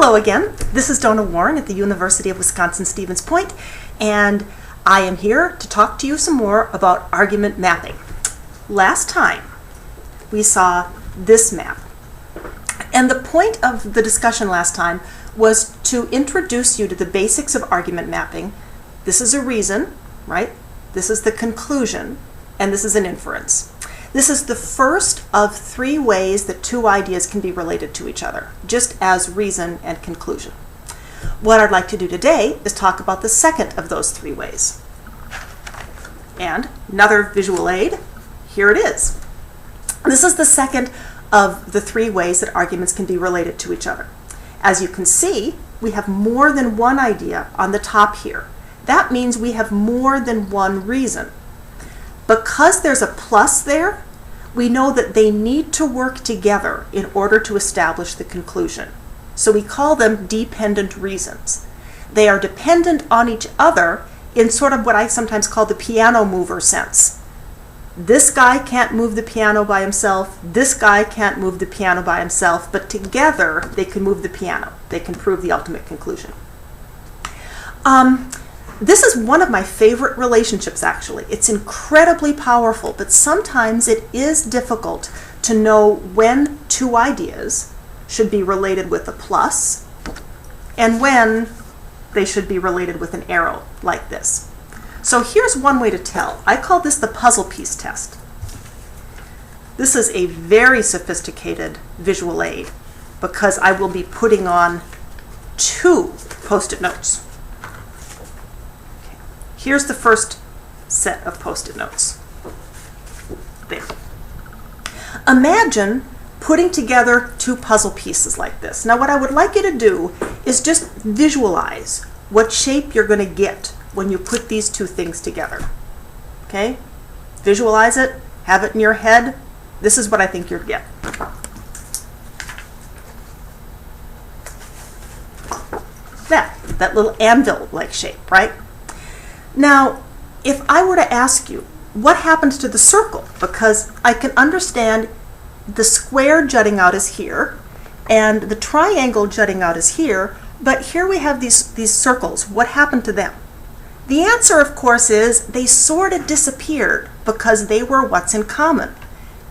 Hello again. This is Donna Warren at the University of Wisconsin-Stevens Point, and I am here to talk to you some more about argument mapping. Last time we saw this map, and the point of the discussion last time was to introduce you to the basics of argument mapping. This is a reason, right? This is the conclusion, and this is an inference. This is the first of three ways that two ideas can be related to each other, just as reason and conclusion. What I'd like to do today is talk about the second of those three ways. And another visual aid, here it is. This is the second of the three ways that arguments can be related to each other. As you can see, we have more than one idea on the top here. That means we have more than one reason. Because there's a plus there, we know that they need to work together in order to establish the conclusion. So we call them dependent reasons. They are dependent on each other in sort of what I sometimes call the piano mover sense. This guy can't move the piano by himself, this guy can't move the piano by himself, but together they can move the piano. They can prove the ultimate conclusion. This is one of my favorite relationships, actually. It's incredibly powerful, but sometimes it is difficult to know when two ideas should be related with a plus and when they should be related with an arrow like this. So here's one way to tell. I call this the puzzle piece test. This is a very sophisticated visual aid because I will be putting on two Post-it notes. Here's the first set of Post-it notes. There. Imagine putting together two puzzle pieces like this. Now what I would like you to do is just visualize what shape you're going to get when you put these two things together. Okay? Visualize it, have it in your head. This is what I think you'll get. That little anvil-like shape, right? Now, if I were to ask you, what happens to the circle? Because I can understand the square jutting out is here, and the triangle jutting out is here, but here we have these circles. What happened to them? The answer, of course, is they sort of disappeared because they were what's in common.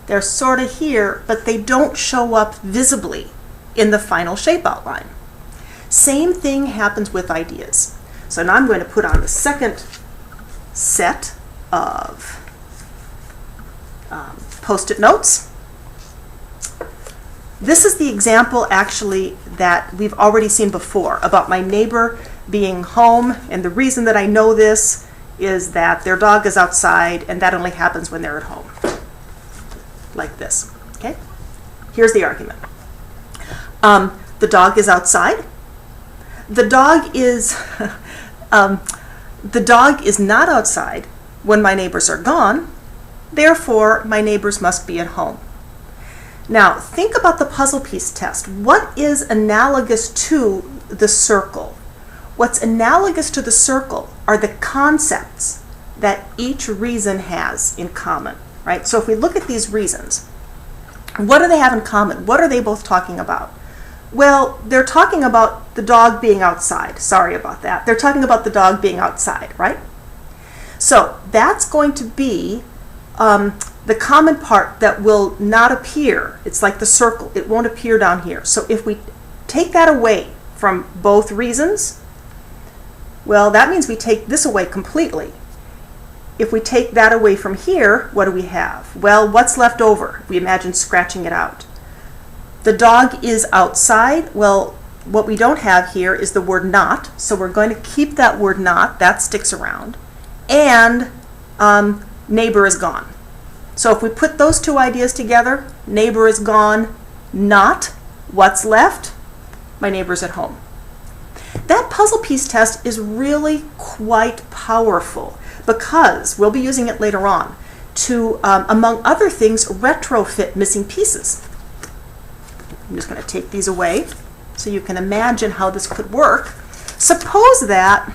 They're sort of here, but they don't show up visibly in the final shape outline. Same thing happens with ideas. So now I'm going to put on the second set of Post-it notes. This is the example actually that we've already seen before about my neighbor being home, and the reason that I know this is that their dog is outside, and that only happens when they're at home. Like this. Okay? Here's the argument. The dog is outside. The dog is the dog is not outside when my neighbors are gone, therefore my neighbors must be at home. Now think about the puzzle piece test. What is analogous to the circle? What's analogous to the circle are the concepts that each reason has in common, right? So if we look at these reasons, what do they have in common? What are they both talking about? Well, they're talking about the dog being outside. Sorry about that. They're talking about the dog being outside, right? So that's going to be the common part that will not appear. It's like the circle. It won't appear down here. So if we take that away from both reasons, well, that means we take this away completely. If we take that away from here, what do we have? Well, what's left over? We imagine scratching it out. The dog is outside. Well, what we don't have here is the word not, so we're going to keep that word not. That sticks around. And neighbor is gone. So if we put those two ideas together, neighbor is gone, not, what's left? My neighbor's at home. That puzzle piece test is really quite powerful because we'll be using it later on to, among other things, retrofit missing pieces. I'm just going to take these away so you can imagine how this could work. Suppose that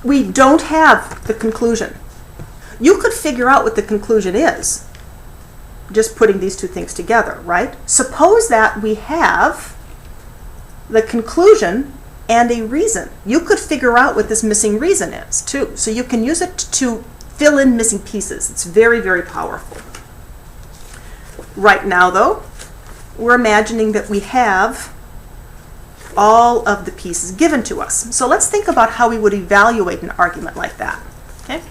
we don't have the conclusion. You could figure out what the conclusion is. just putting these two things together, right? Suppose that we have the conclusion and a reason. You could figure out what this missing reason is too. So you can use it to fill in missing pieces. It's very, very powerful. Right now though, we're imagining that we have all of the pieces given to us. So let's think about how we would evaluate an argument like that. Okay?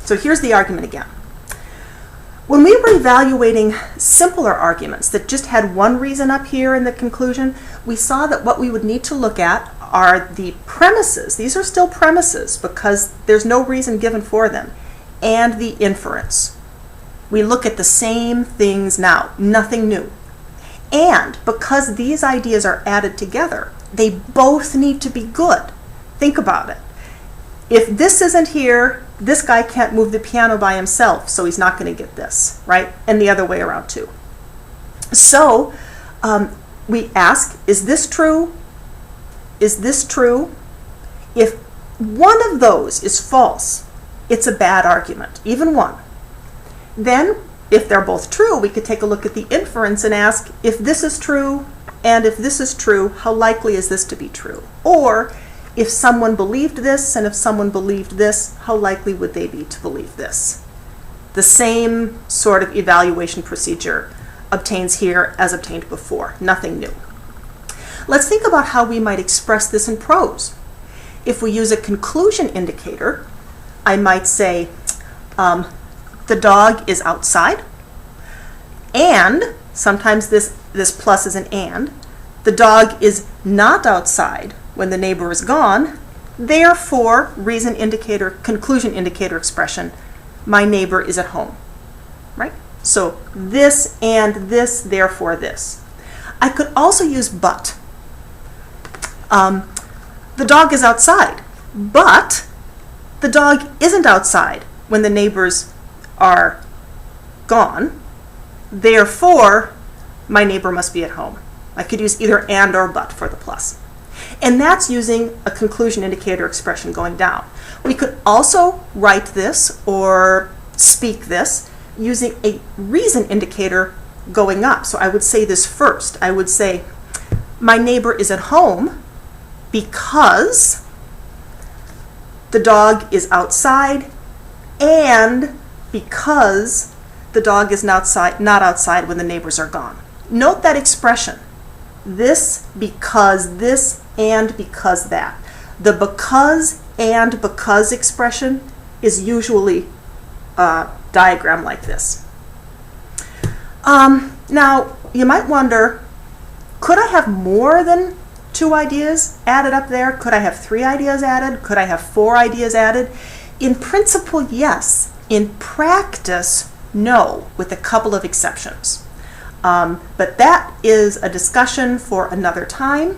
So here's the argument again. When we were evaluating simpler arguments that just had one reason up here in the conclusion, we saw that what we would need to look at are the premises. These are still premises because there's no reason given for them, and the inference. We look at the same things now, nothing new. And because these ideas are added together, they both need to be good. Think about it. If this isn't here, this guy can't move the piano by himself, so he's not going to get this, right? And the other way around too. So we ask, is this true? Is this true? If one of those is false, it's a bad argument, even one. Then, if they're both true, we could take a look at the inference and ask, if this is true and if this is true, how likely is this to be true? Or, if someone believed this and if someone believed this, how likely would they be to believe this? The same sort of evaluation procedure obtains here as obtained before, nothing new. Let's think about how we might express this in prose. If we use a conclusion indicator, I might say, the dog is outside, and sometimes this plus is an and. The dog is not outside when the neighbor is gone, therefore, reason indicator, conclusion indicator expression, my neighbor is at home, right? So this and this, therefore this. I could also use but. The dog is outside, but the dog isn't outside when the neighbors are gone, therefore, my neighbor must be at home. I could use either and or but for the plus. And that's using a conclusion indicator expression going down. We could also write this or speak this using a reason indicator going up. So I would say this first. I would say, my neighbor is at home because the dog is outside and because the dog is not outside when the neighbors are gone. Note that expression. This, because this, and because that. The because and because expression is usually a diagram like this. Now, you might wonder, could I have more than 2 ideas added up there? Could I have 3 ideas added? Could I have 4 ideas added? In principle, yes. In practice, no, with a couple of exceptions. But that is a discussion for another time.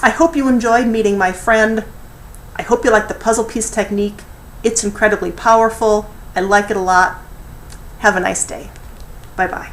I hope you enjoyed meeting my friend. I hope you like the puzzle piece technique. It's incredibly powerful. I like it a lot. Have a nice day. Bye-bye.